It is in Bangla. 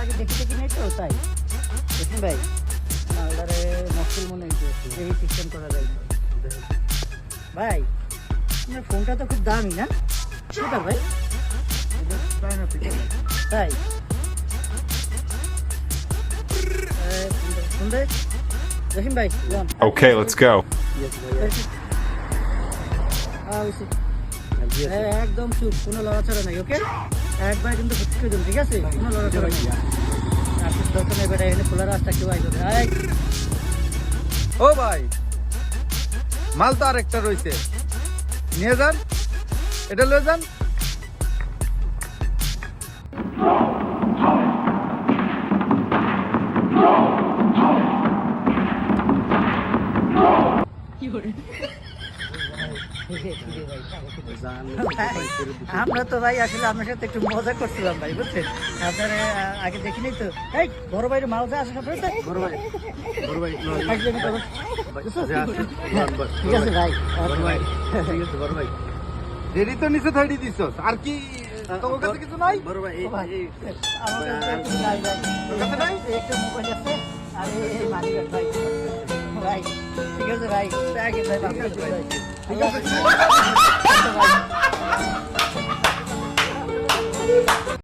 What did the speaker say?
আগে দেখি নাই তো তাই দেখুন ভাই মালদারে মস্তুল মনে হচ্ছে এই সিস্টেম করা যায় ভাই আপনার ফোনটা তো খুব দামি না সেটা ভাই তাই শুনবে জহিম ভাই Okay, let's go. একদম চুপ কোনো লড়াচড়া নাই ওকে একবার কিন্তু ফুটকে দিন ঠিক আছে কোনো লড়াচড়া নাই আপনি দোকানে বেড়ে এনে খোলা রাস্তা কেউ আইবে ও ভাই মাল তো আরেকটা রয়েছে নিয়ে যান এটা লয়ে যান আমরা তো ভাই আসলে আপনার সাথে একটু মজা করছিলাম ভাই বুঝছেন আপনার আগে দেখিনি তো এই বড় ভাইয়ের মাল যা আসে সব বড় ভাই ঠিক আছে ভাই ঠিক আছে বড় ভাই দেরি তো নিচে ধরি দিছস আর কি তোমার কাছে কিছু নাই বড় ভাই আমার কাছে নাই ভাই তোর কাছে নাই একটা মোবাইল আছে আর এই মানি ভাই ভাই ঠিক আছে ভাই আগে ভাই ঠিক আছে ভাই